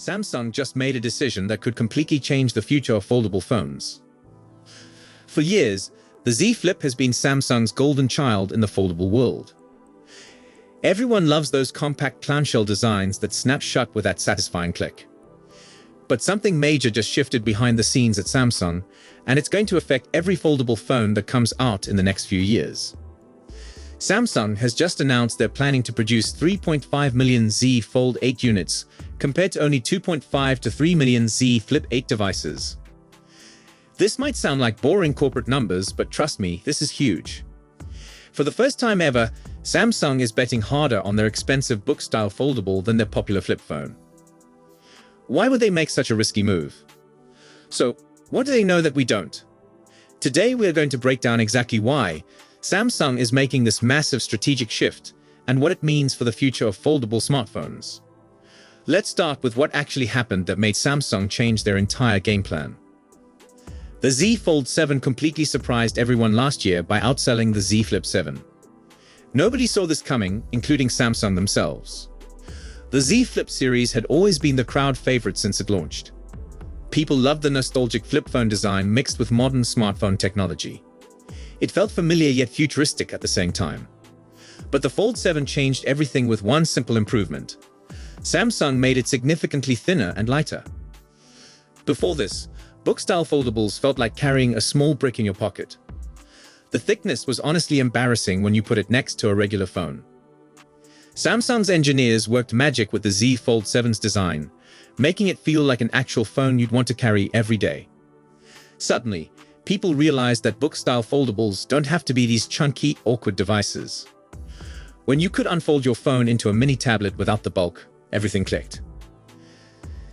Samsung just made a decision that could completely change the future of foldable phones. For years, the Z Flip has been Samsung's golden child in the foldable world. Everyone loves those compact clamshell designs that snap shut with that satisfying click. But something major just shifted behind the scenes at Samsung, and it's going to affect every foldable phone that comes out in the next few years. Samsung has just announced they're planning to produce 3.5 million Z Fold 8 units, compared to only 2.5 to 3 million Z Flip 8 devices. This might sound like boring corporate numbers, but trust me, this is huge. For the first time ever, Samsung is betting harder on their expensive book-style foldable than their popular flip phone. Why would they make such a risky move? So, what do they know that we don't? Today we are going to break down exactly why Samsung is making this massive strategic shift and what it means for the future of foldable smartphones. Let's start with what actually happened that made Samsung change their entire game plan. The Z Fold 7 completely surprised everyone last year by outselling the Z Flip 7. Nobody saw this coming, including Samsung themselves. The Z Flip series had always been the crowd favorite since it launched. People loved the nostalgic flip phone design mixed with modern smartphone technology. It felt familiar yet futuristic at the same time. But the Fold 7 changed everything with one simple improvement. Samsung made it significantly thinner and lighter. Before this, book-style foldables felt like carrying a small brick in your pocket. The thickness was honestly embarrassing when you put it next to a regular phone. Samsung's engineers worked magic with the Z Fold 7's design, making it feel like an actual phone you'd want to carry every day. Suddenly, people realized that book-style foldables don't have to be these chunky, awkward devices. When you could unfold your phone into a mini tablet without the bulk, everything clicked.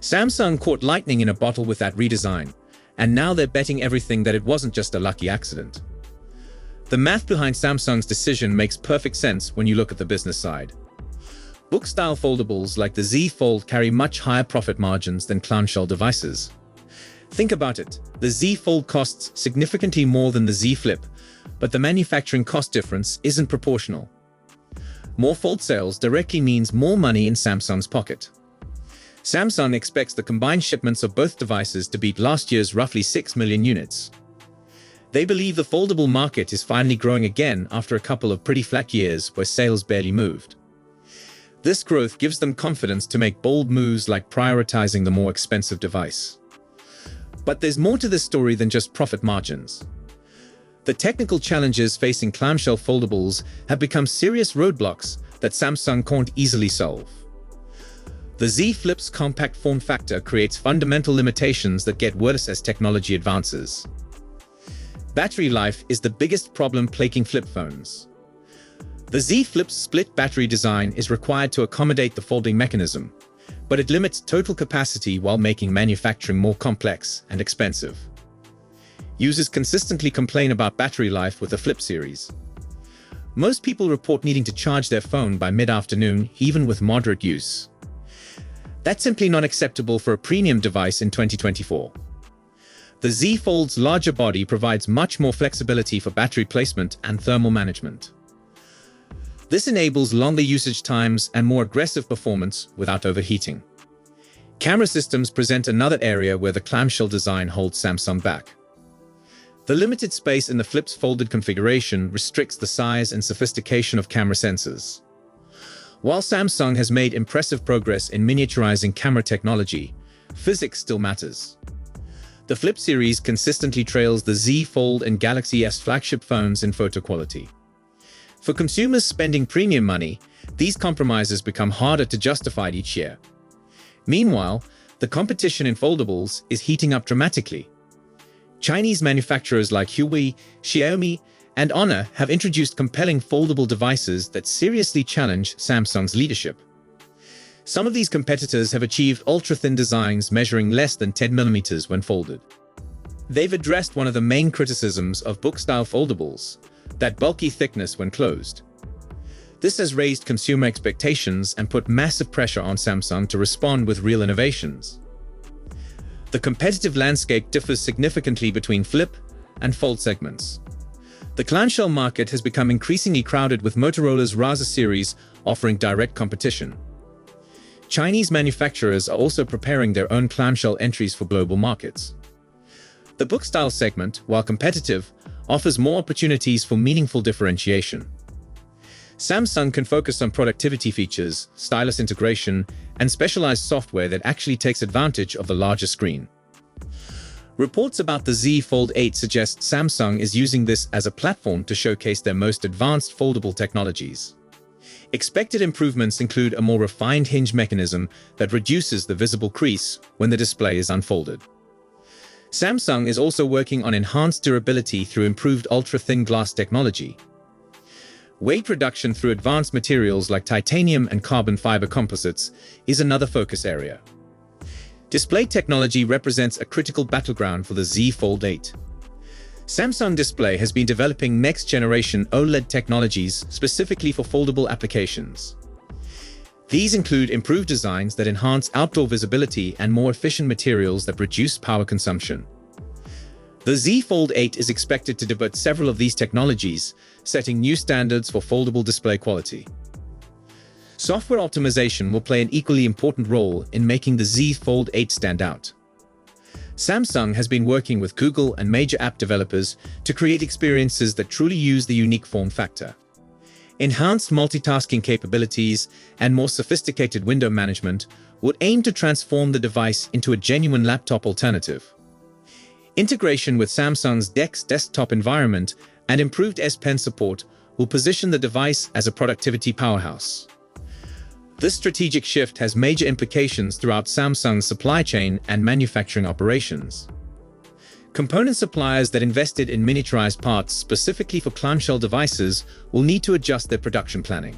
Samsung caught lightning in a bottle with that redesign, and now they're betting everything that it wasn't just a lucky accident. The math behind Samsung's decision makes perfect sense when you look at the business side. Book-style foldables like the Z Fold carry much higher profit margins than clamshell devices. Think about it, the Z Fold costs significantly more than the Z Flip, but the manufacturing cost difference isn't proportional. More Fold sales directly means more money in Samsung's pocket. Samsung expects the combined shipments of both devices to beat last year's roughly 6 million units. They believe the foldable market is finally growing again after a couple of pretty flat years where sales barely moved. This growth gives them confidence to make bold moves like prioritizing the more expensive device. But there's more to this story than just profit margins. The technical challenges facing clamshell foldables have become serious roadblocks that Samsung can't easily solve. The Z Flip's compact form factor creates fundamental limitations that get worse as technology advances. Battery life is the biggest problem plaguing flip phones. The Z Flip's split battery design is required to accommodate the folding mechanism, but it limits total capacity while making manufacturing more complex and expensive. Users consistently complain about battery life with the Flip series. Most people report needing to charge their phone by mid-afternoon, even with moderate use. That's simply not acceptable for a premium device in 2024. The Z Fold's larger body provides much more flexibility for battery placement and thermal management. This enables longer usage times and more aggressive performance without overheating. Camera systems present another area where the clamshell design holds Samsung back. The limited space in the Flip's folded configuration restricts the size and sophistication of camera sensors. While Samsung has made impressive progress in miniaturizing camera technology, physics still matters. The Flip series consistently trails the Z Fold and Galaxy S flagship phones in photo quality. For consumers spending premium money, these compromises become harder to justify each year. Meanwhile, the competition in foldables is heating up dramatically. Chinese manufacturers like Huawei, Xiaomi, and Honor have introduced compelling foldable devices that seriously challenge Samsung's leadership. Some of these competitors have achieved ultra-thin designs measuring less than 10 millimeters when folded. They've addressed one of the main criticisms of book-style foldables, that bulky thickness when closed. This has raised consumer expectations and put massive pressure on Samsung to respond with real innovations. The competitive landscape differs significantly between flip and fold segments. The clamshell market has become increasingly crowded with Motorola's Raza series offering direct competition. Chinese manufacturers are also preparing their own clamshell entries for global markets. The book style segment, while competitive, offers more opportunities for meaningful differentiation. Samsung can focus on productivity features, stylus integration, and specialized software that actually takes advantage of the larger screen. Reports about the Z Fold 8 suggest Samsung is using this as a platform to showcase their most advanced foldable technologies. Expected improvements include a more refined hinge mechanism that reduces the visible crease when the display is unfolded. Samsung is also working on enhanced durability through improved ultra-thin glass technology. Weight reduction through advanced materials like titanium and carbon fiber composites is another focus area. Display technology represents a critical battleground for the Z Fold 8. Samsung Display has been developing next-generation OLED technologies specifically for foldable applications. These include improved designs that enhance outdoor visibility and more efficient materials that reduce power consumption. The Z Fold 8 is expected to debut several of these technologies, setting new standards for foldable display quality. Software optimization will play an equally important role in making the Z Fold 8 stand out. Samsung has been working with Google and major app developers to create experiences that truly use the unique form factor. Enhanced multitasking capabilities and more sophisticated window management would aim to transform the device into a genuine laptop alternative. Integration with Samsung's DeX desktop environment and improved S Pen support will position the device as a productivity powerhouse. This strategic shift has major implications throughout Samsung's supply chain and manufacturing operations. Component suppliers that invested in miniaturized parts specifically for clamshell devices will need to adjust their production planning.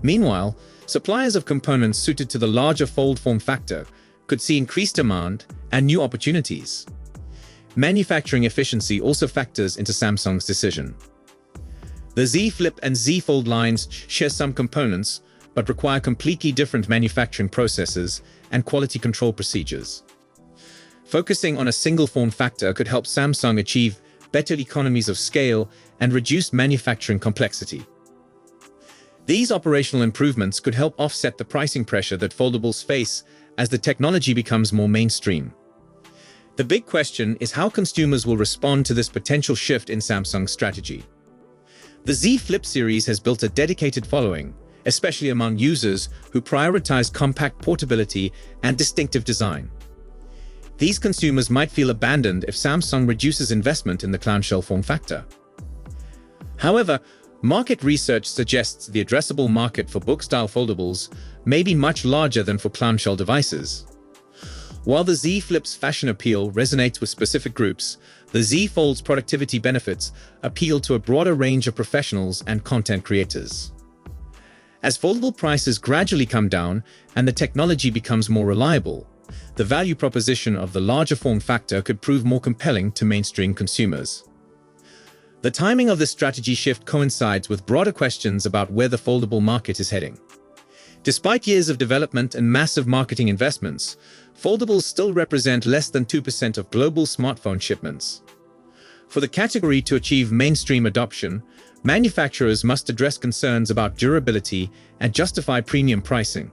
Meanwhile, suppliers of components suited to the larger fold form factor could see increased demand and new opportunities. Manufacturing efficiency also factors into Samsung's decision. The Z Flip and Z Fold lines share some components, but require completely different manufacturing processes and quality control procedures. Focusing on a single form factor could help Samsung achieve better economies of scale and reduce manufacturing complexity. These operational improvements could help offset the pricing pressure that foldables face as the technology becomes more mainstream. The big question is how consumers will respond to this potential shift in Samsung's strategy. The Z Flip series has built a dedicated following, especially among users who prioritize compact portability and distinctive design. These consumers might feel abandoned if Samsung reduces investment in the clamshell form factor. However, market research suggests the addressable market for book-style foldables may be much larger than for clamshell devices. While the Z Flip's fashion appeal resonates with specific groups, the Z Fold's productivity benefits appeal to a broader range of professionals and content creators. As foldable prices gradually come down and the technology becomes more reliable, the value proposition of the larger form factor could prove more compelling to mainstream consumers. The timing of this strategy shift coincides with broader questions about where the foldable market is heading. Despite years of development and massive marketing investments, foldables still represent less than 2% of global smartphone shipments. For the category to achieve mainstream adoption, manufacturers must address concerns about durability and justify premium pricing.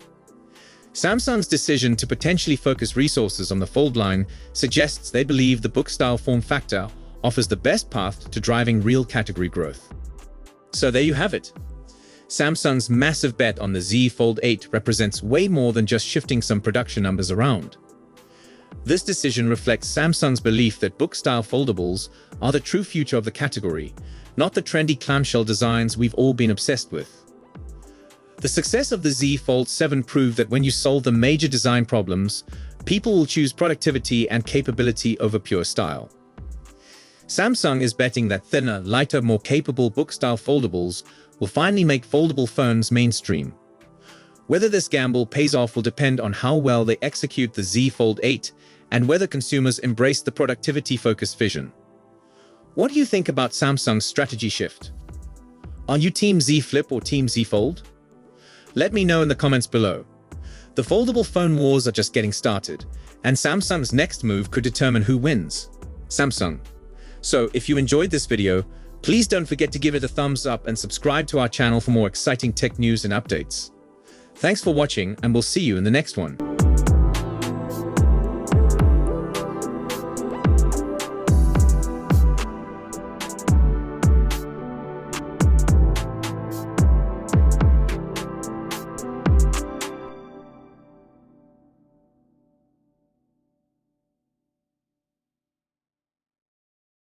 Samsung's decision to potentially focus resources on the Fold line suggests they believe the book-style form factor offers the best path to driving real category growth. So there you have it. Samsung's massive bet on the Z Fold 8 represents way more than just shifting some production numbers around. This decision reflects Samsung's belief that book-style foldables are the true future of the category, not the trendy clamshell designs we've all been obsessed with. The success of the Z Fold 7 proved that when you solve the major design problems, people will choose productivity and capability over pure style. Samsung is betting that thinner, lighter, more capable book-style foldables will finally make foldable phones mainstream. Whether this gamble pays off will depend on how well they execute the Z Fold 8 and whether consumers embrace the productivity-focused vision. What do you think about Samsung's strategy shift? Are you Team Z Flip or Team Z Fold? Let me know in the comments below. The foldable phone wars are just getting started, and Samsung's next move could determine who wins. Samsung. So, if you enjoyed this video, please don't forget to give it a thumbs up and subscribe to our channel for more exciting tech news and updates. Thanks for watching, and we'll see you in the next one.